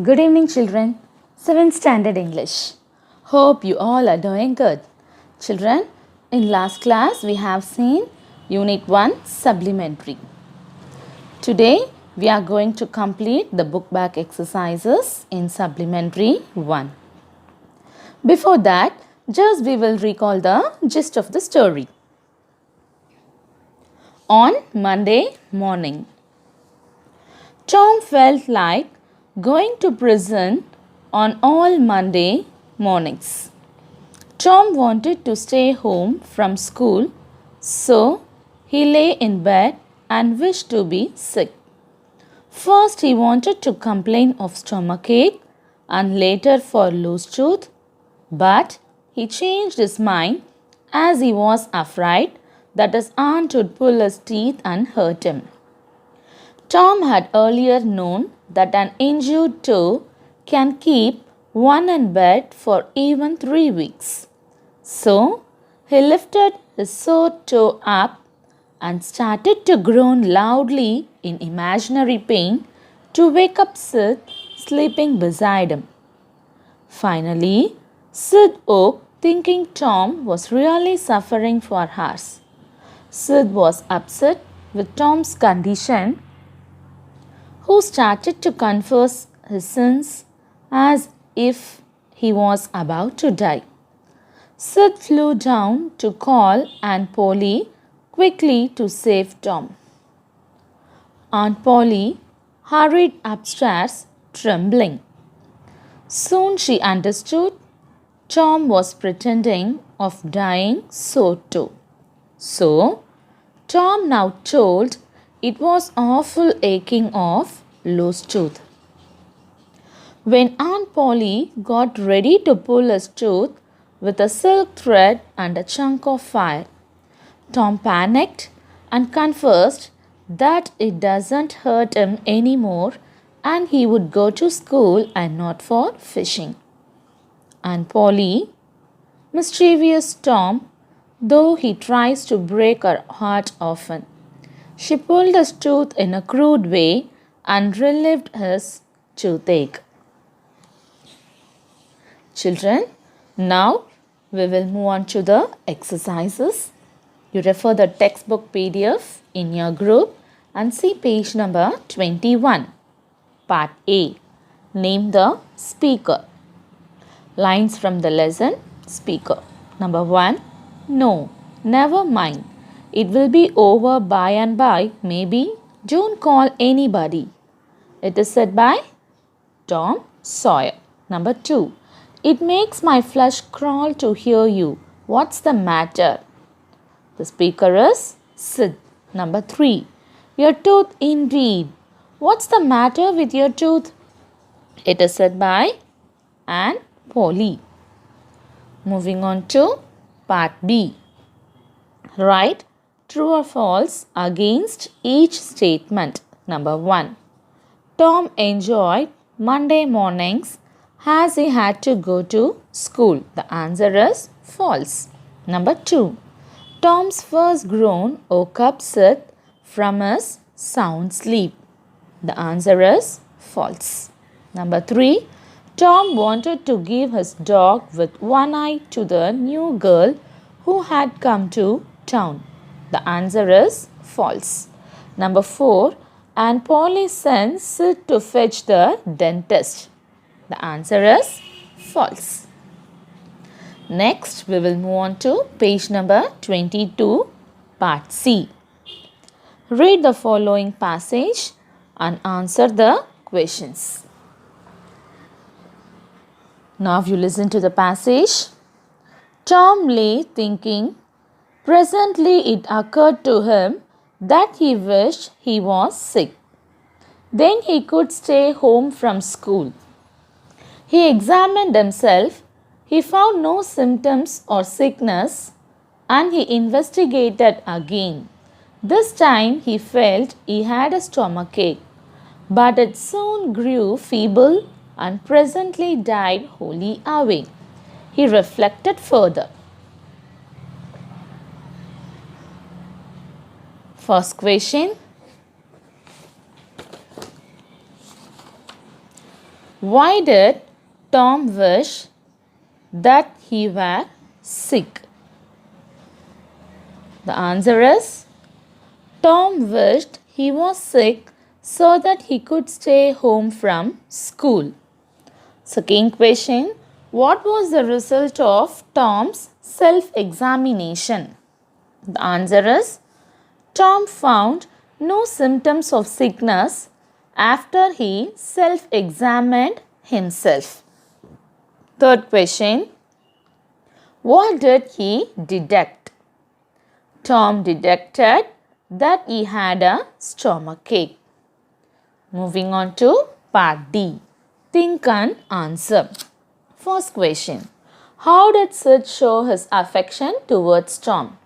Good evening, children. 7th Standard English. Hope you all are doing good. Children, in last class we have seen Unit 1 Supplementary. Today we are going to complete the book back exercises in Supplementary 1. Before that, just we will recall the gist of the story. On Monday morning, Tom felt like going to prison on all Monday mornings. Tom wanted to stay home from school, so he lay in bed and wished to be sick. First, he wanted to complain of stomachache and later for loose tooth, but he changed his mind as he was afraid that his aunt would pull his teeth and hurt him. Tom had earlier known that an injured toe can keep one in bed for even 3 weeks. So, he lifted his sore toe up and started to groan loudly in imaginary pain to wake up Sid sleeping beside him. Finally, Sid woke thinking Tom was really suffering for hours. Sid was upset with Tom's condition, who started to confess his sins as if he was about to die. Sid flew down to call Aunt Polly quickly to save Tom. Aunt Polly hurried upstairs trembling. Soon she understood Tom was pretending of dying so too. So, Tom now told it was awful aching of loose tooth. When Aunt Polly got ready to pull his tooth with a silk thread and a chunk of fire, Tom panicked and confessed that it doesn't hurt him anymore and he would go to school and not for fishing. Aunt Polly, mischievous Tom, though he tries to break her heart often. She pulled his tooth in a crude way and relieved his toothache. Children, now we will move on to the exercises. You refer the textbook PDF in your group and see page number 21. Part A. Name the speaker. Lines from the lesson. Speaker. Number 1. No, never mind. It will be over by and by, maybe. Don't call anybody. It is said by Tom Sawyer. Number 2. It makes my flesh crawl to hear you. What's the matter? The speaker is Sid. Number 3. Your tooth indeed. What's the matter with your tooth? It is said by Aunt Polly. Moving on to part B. Write true or false against each statement. Number 1. Tom enjoyed Monday mornings as he had to go to school. The answer is false. Number 2. Tom's first groan woke up Sid from his sound sleep. The answer is false. Number 3. Tom wanted to give his dog with one eye to the new girl who had come to town. The answer is false. Number 4. Aunt Polly sent Sid to fetch the dentist. The answer is false. Next, we will move on to page number 22, part C. Read the following passage and answer the questions. Now you listen to the passage. Tom lay thinking. Presently it occurred to him that he wished he was sick. Then he could stay home from school. He examined himself. He found no symptoms or sickness and he investigated again. This time he felt he had a stomachache, but it soon grew feeble and presently died wholly away. He reflected further. First question. Why did Tom wish that he were sick? The answer is Tom wished he was sick so that he could stay home from school. Second question, what was the result of Tom's self-examination? The answer is Tom found no symptoms of sickness after he self-examined himself. Third question, what did he detect? Tom detected that he had a stomachache. Moving on to part D. Think and answer. First question. How did Sid show his affection towards Tom?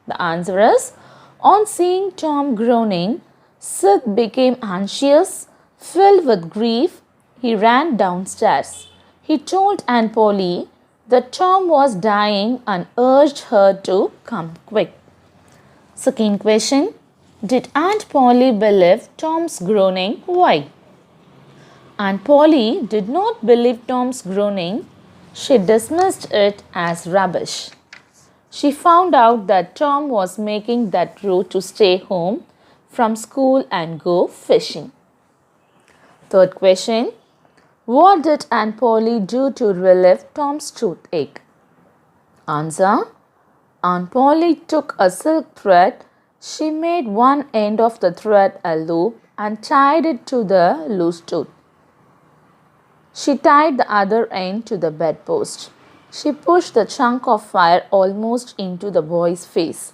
The answer is, on seeing Tom groaning, Sid became anxious. Filled with grief, he ran downstairs. He told Aunt Polly that Tom was dying and urged her to come quick. Second question. Did Aunt Polly believe Tom's groaning? Why? Aunt Polly did not believe Tom's groaning. She dismissed it as rubbish. She found out that Tom was making that route to stay home from school and go fishing. Third question. What did Aunt Polly do to relieve Tom's toothache? Answer. Aunt Polly took a silk thread. She made one end of the thread a loop and tied it to the loose tooth. She tied the other end to the bedpost. She pushed the chunk of fire almost into the boy's face.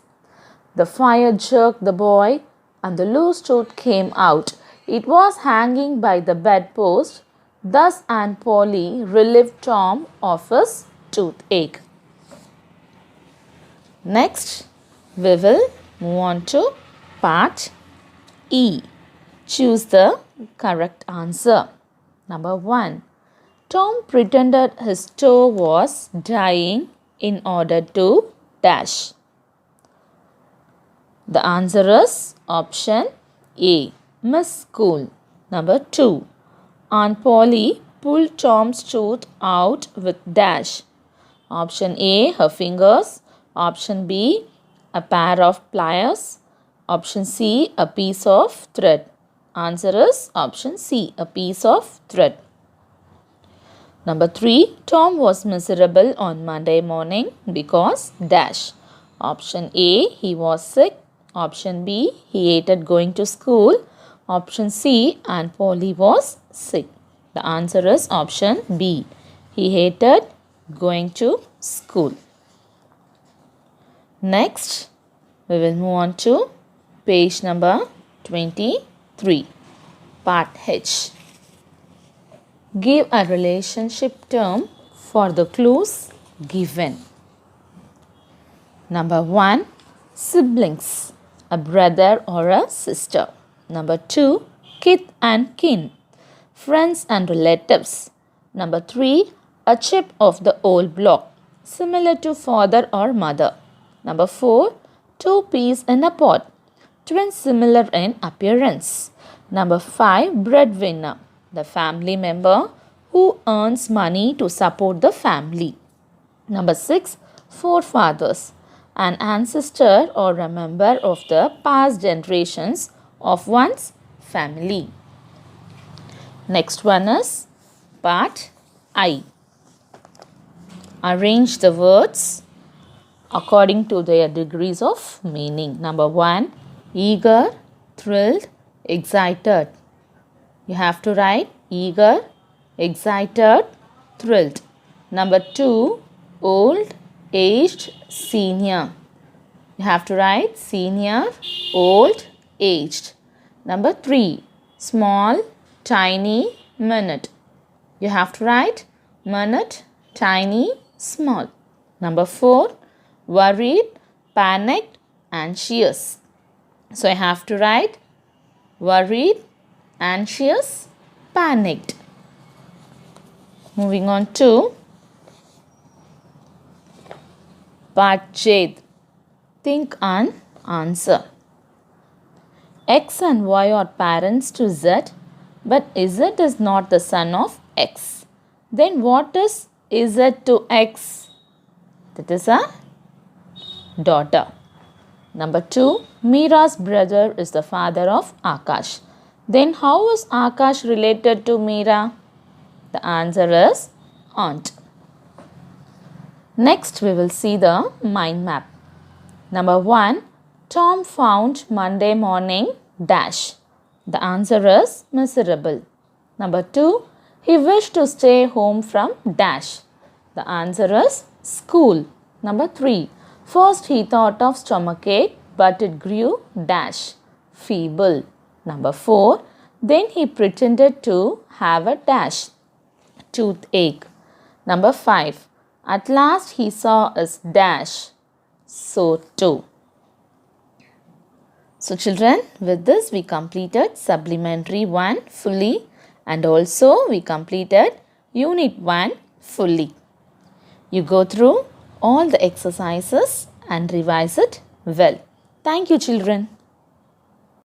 The fire jerked the boy and the loose tooth came out. It was hanging by the bedpost. Thus Aunt Polly relieved Tom of his toothache. Next, we will move on to part E. Choose the correct answer. Number 1. Tom pretended his toe was dying in order to dash. The answer is option A. Miss school. Number 2. Aunt Polly pulled Tom's tooth out with dash. Option A. Her fingers. Option B. A pair of pliers. Option C. A piece of thread. Answer is option C. A piece of thread. Number 3. Tom was miserable on Monday morning because dash. Option A. He was sick. Option B. He hated going to school. Option C. Aunt Polly was sick. The answer is option B. He hated going to school. Next, we will move on to page number 23, part H. Give a relationship term for the clues given. Number 1, siblings, a brother or a sister. Number 2, kith and kin, friends and relatives. Number 3, a chip of the old block, similar to father or mother. Number 4, 2 peas in a pot, twins similar in appearance. Number 5, breadwinner, the family member who earns money to support the family. Number 6, forefathers, an ancestor or a member of the past generations of one's family. Next one is part I. Arrange the words according to their degrees of meaning. Number 1, eager, thrilled, excited. You have to write eager, excited, thrilled. Number 2, old, aged, senior. You have to write senior, old, aged. Number 3, small, tiny, minute. You have to write minute, tiny, small. Number 4, worried, panicked, anxious. So I have to write worried, anxious, panicked. Moving on to part J. Think and answer. X and Y are parents to Z, but Z is not the son of X. Then what is Z to X? That is a daughter. Number 2, Meera's brother is the father of Akash. Then how is Akash related to Meera? The answer is aunt. Next we will see the mind map. Number 1, Tom found Monday morning dash. The answer is miserable. Number 2, he wished to stay home from dash. The answer is school. Number 3, first he thought of stomachache but it grew dash, feeble. Number 4, then he pretended to have a dash, toothache. Number 5, at last he saw his dash, so too. So children, with this we completed Supplementary 1 fully and also we completed Unit 1 fully. You go through all the exercises and revise it well. Thank you children.